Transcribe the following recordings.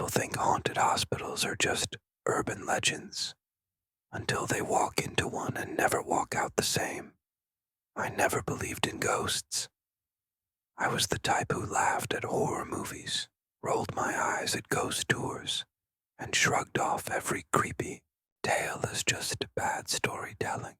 people think haunted hospitals are just urban legends until they walk into one and never walk out the same. I never believed in ghosts. I was the type who laughed at horror movies, rolled my eyes at ghost tours, and shrugged off every creepy tale as just bad storytelling.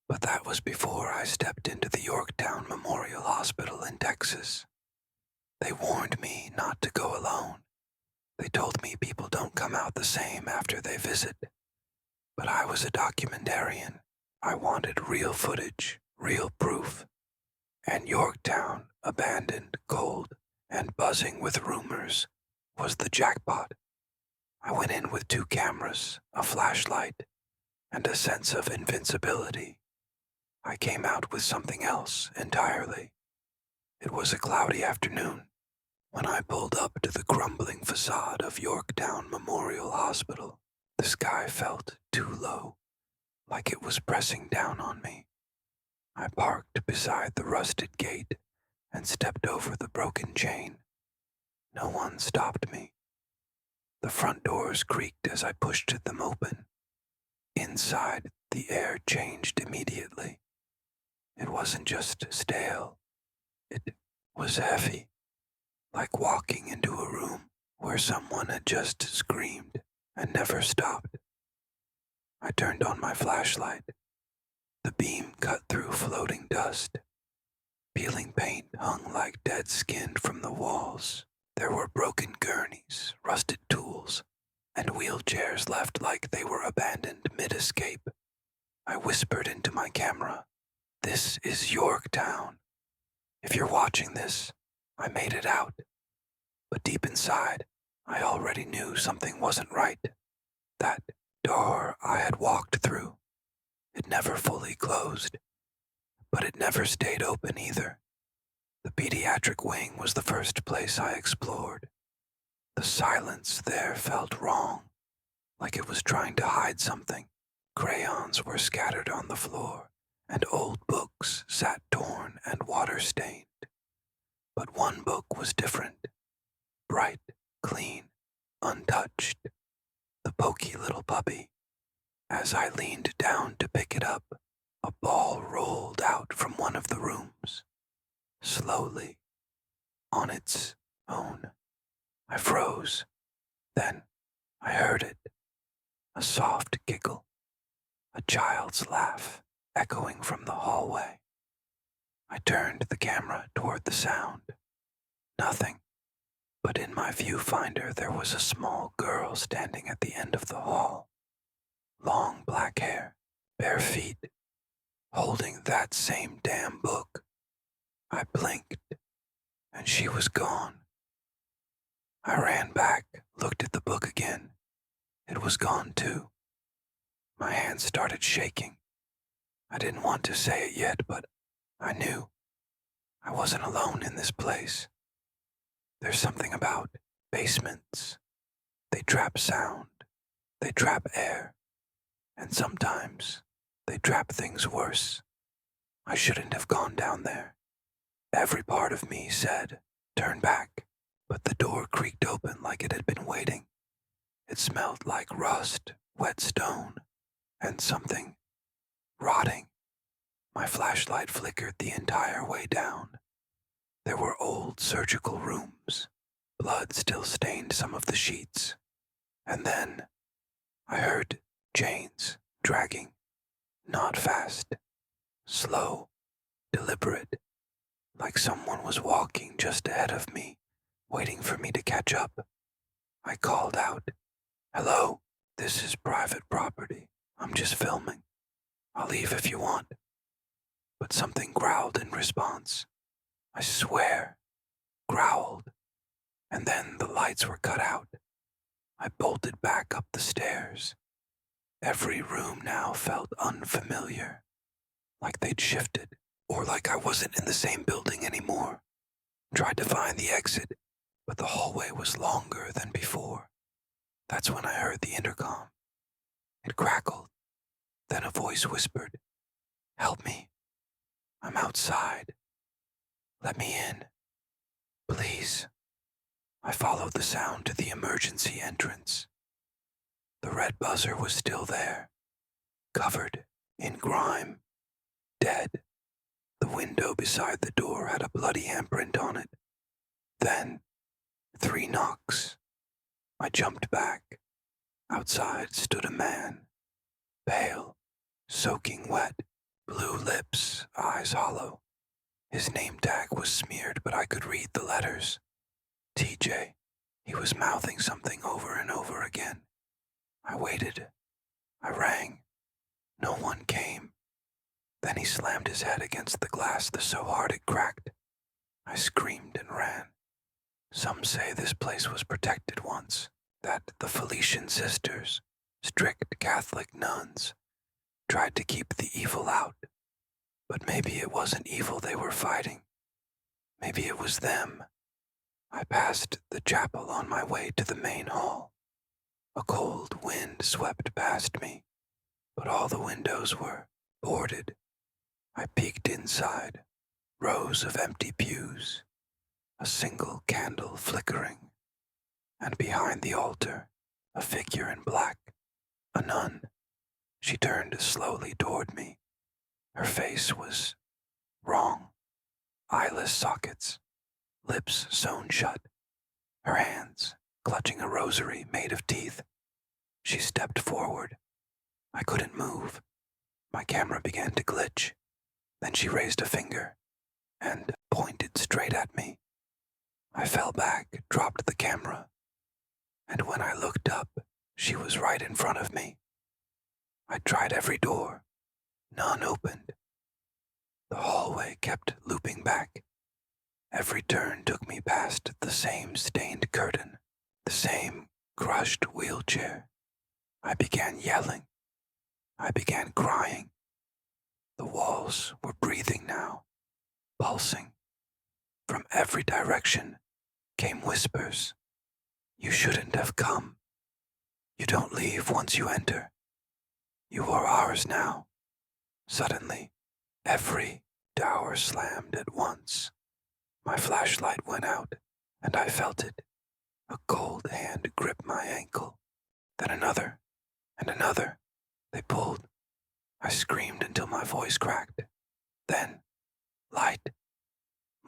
But that was before I stepped into the Yorktown Memorial Hospital in Texas. They warned me not to go alone. They told me people don't come out the same after they visit. But I was a documentarian. I wanted real footage, real proof. And Yorktown, abandoned, cold, and buzzing with rumors, was the jackpot. I went in with 2 cameras, a flashlight, and a sense of invincibility. I came out with something else entirely. It was a cloudy afternoon when I pulled up to the crumbling facade of Yorktown Memorial Hospital. The sky felt too low, like it was pressing down on me. I parked beside the rusted gate and stepped over the broken chain. No one stopped me. The front doors creaked as I pushed them open. Inside, the air changed immediately. It wasn't just stale. It was heavy, like walking into a room where someone had just screamed and never stopped. I turned on my flashlight. The beam cut through floating dust. Peeling paint hung like dead skin from the walls. There were broken gurneys, rusted tools, and wheelchairs left like they were abandoned mid-escape. I whispered into my camera, "This is Yorktown. If you're watching this, I made it out." But deep inside, I already knew something wasn't right. That door I had walked through, it never fully closed, but it never stayed open either. The pediatric wing was the first place I explored. The silence there felt wrong, like it was trying to hide something. Crayons were scattered on the floor, and old books sat torn and water-stained. But one book was different. Bright, clean, untouched. The pokey little puppy. As I leaned down to pick it up, a ball rolled out from one of the rooms. Slowly, on its own. I froze. Then I heard it. A soft giggle. A child's laugh echoing from the hallway. I turned the camera toward the sound. Nothing. But in my viewfinder there was a small girl standing at the end of the hall. Long black hair, bare feet, holding that same damn book. I blinked, and she was gone. I ran back, looked at the book again. It was gone too. My hands started shaking. I didn't want to say it yet, but I knew. I wasn't alone in this place. There's something about basements. They trap sound. They trap air. And sometimes they trap things worse. I shouldn't have gone down there. Every part of me said, "Turn back," but the door creaked open like it had been waiting. It smelled like rust, wet stone, and something rotting. My flashlight flickered the entire way down. There were old surgical rooms. Blood still stained some of the sheets. And then I heard chains dragging. Not fast. Slow. Deliberate. Like someone was walking just ahead of me, waiting for me to catch up. I called out, "Hello, this is private property. I'm just filming. I'll leave if you want." But something growled in response. I swear, growled. And then the lights were cut out. I bolted back up the stairs. Every room now felt unfamiliar, like they'd shifted, or like I wasn't in the same building anymore. Tried to find the exit, but the hallway was longer than before. That's when I heard the intercom. It crackled. Then a voice whispered, "Help me. I'm outside. Let me in. Please." I followed the sound to the emergency entrance. The red buzzer was still there, covered in grime, dead. The window beside the door had a bloody handprint on it. Then, 3 knocks. I jumped back. Outside stood a man, pale, soaking wet, blue lips, eyes hollow. His name tag was smeared, but I could read the letters. TJ. He was mouthing something over and over again. I waited. I rang. No one came. Then he slammed his head against the glass so hard it cracked. I screamed and ran. Some say this place was protected once, that the Felician sisters, strict Catholic nuns, tried to keep the evil out. But maybe it wasn't evil they were fighting. Maybe it was them. I passed the chapel on my way to the main hall. A cold wind swept past me, but all the windows were boarded. I peeked inside, rows of empty pews, a single candle flickering, and behind the altar, a figure in black, a nun. She turned slowly toward me. Her face was wrong, eyeless sockets, lips sewn shut, her hands clutching a rosary made of teeth. She stepped forward. I couldn't move. My camera began to glitch. Then she raised a finger and pointed straight at me. I fell back, dropped the camera, and when I looked up, she was right in front of me. I tried every door. None opened. The hallway kept looping back. Every turn took me past the same stained curtain, the same crushed wheelchair. I began yelling. I began crying. The walls were breathing now, pulsing. From every direction came whispers. You shouldn't have come. You don't leave once you enter. You are ours now. Suddenly, every door slammed at once. My flashlight went out, and I felt it. A cold hand gripped my ankle. Then another, and another. They pulled. I screamed until my voice cracked. Then, light.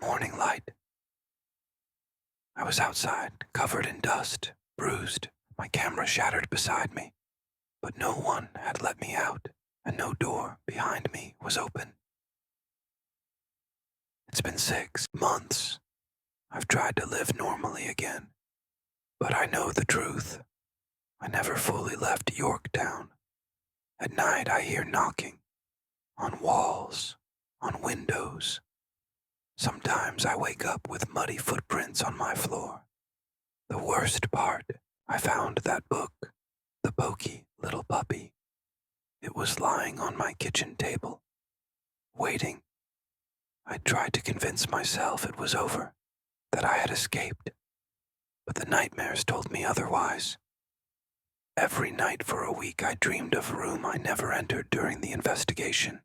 Morning light. I was outside, covered in dust, bruised, my camera shattered beside me. But no one had let me out, and no door behind me was open. It's been 6 months. I've tried to live normally again. But I know the truth. I never fully left Yorktown. At night I hear knocking. On walls, on windows. Sometimes I wake up with muddy footprints on my floor. The worst part, I found that book, The Pokey Little Puppy. It was lying on my kitchen table, waiting. I tried to convince myself it was over, that I had escaped, but the nightmares told me otherwise. Every night for a week I dreamed of a room I never entered during the investigation.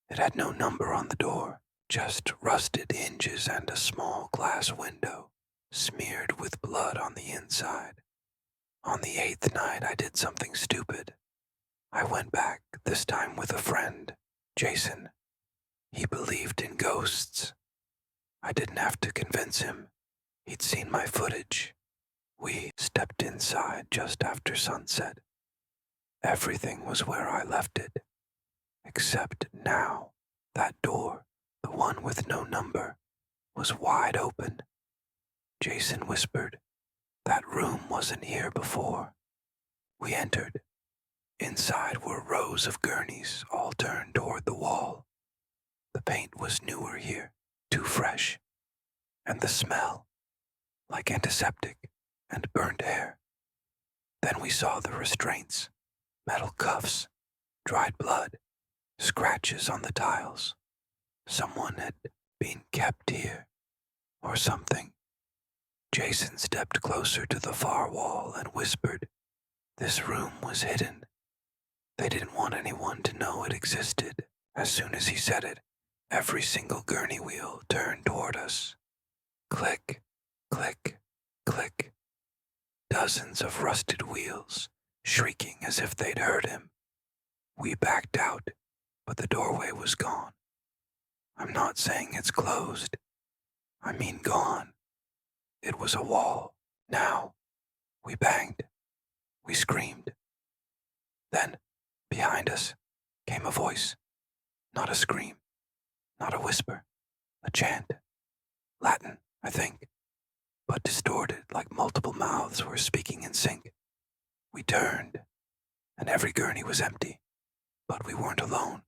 It had no number on the door, just rusted hinges and a small glass window, smeared with blood on the inside. On the 8th night I did something stupid. I went back, this time with a friend, Jason. He believed in ghosts. I didn't have to convince him. He'd seen my footage. We stepped inside just after sunset. Everything was where I left it. Except now, that door, the one with no number, was wide open. Jason whispered, "That room wasn't here before." We entered. Inside were rows of gurneys, all turned toward the wall. The paint was newer here, too fresh. And the smell, like antiseptic and burnt hair. Then we saw the restraints, metal cuffs, dried blood, scratches on the tiles. Someone had been kept here, or something. Jason stepped closer to the far wall and whispered, "This room was hidden." They didn't want anyone to know it existed. As soon as he said it, every single gurney wheel turned toward us. Click, click, click. Dozens of rusted wheels, shrieking as if they'd heard him. We backed out, but the doorway was gone. I'm not saying it's closed. I mean gone. It was a wall. Now, we banged. We screamed. Then, behind us, came a voice. Not a scream. Not a whisper. A chant. Latin, I think, but distorted like multiple mouths were speaking in sync. We turned, and every gurney was empty. But we weren't alone.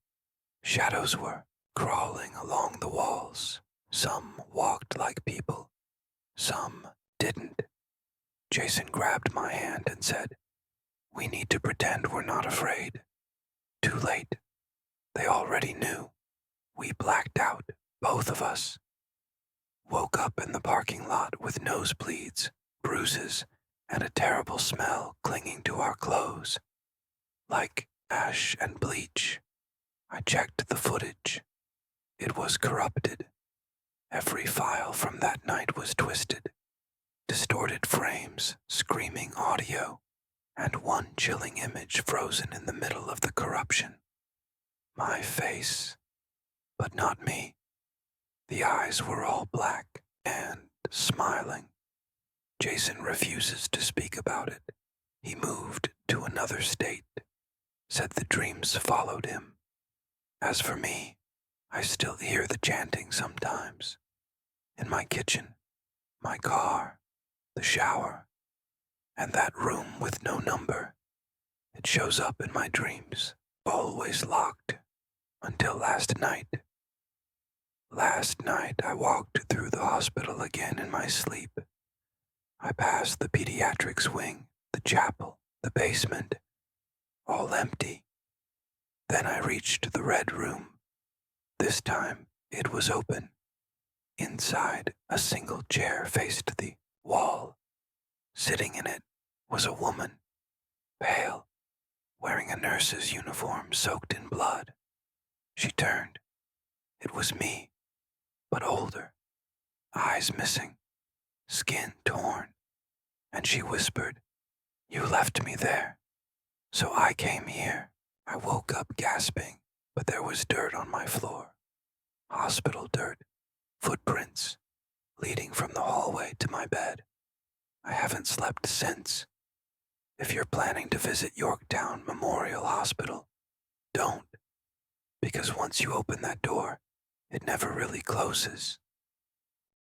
Shadows were crawling along the walls. Some walked like people. Some didn't. Jason grabbed my hand and said, "We need to pretend we're not afraid." Too late. They already knew. We blacked out, both of us. Woke up in the parking lot with nosebleeds, bruises, and a terrible smell clinging to our clothes. Like ash and bleach. I checked the footage. It was corrupted. Every file from that night was twisted. Distorted frames, screaming audio, and one chilling image frozen in the middle of the corruption. My face, but not me. The eyes were all black and smiling. Jason refuses to speak about it. He moved to another state, said the dreams followed him. As for me, I still hear the chanting sometimes. In my kitchen, my car, the shower, and that room with no number. It shows up in my dreams, always locked, until last night. Last night I walked through the hospital again in my sleep. I passed the pediatrics wing, the chapel, the basement, all empty. Then I reached the red room. This time it was open. Inside, a single chair faced the wall. Sitting in it was a woman, pale, wearing a nurse's uniform soaked in blood. She turned. It was me, but older, eyes missing, skin torn, and she whispered, "You left me there, so I came here." I woke up gasping, but there was dirt on my floor. Hospital dirt, footprints, leading from the hallway to my bed. I haven't slept since. If you're planning to visit Yorktown Memorial Hospital, don't, because once you open that door, it never really closes.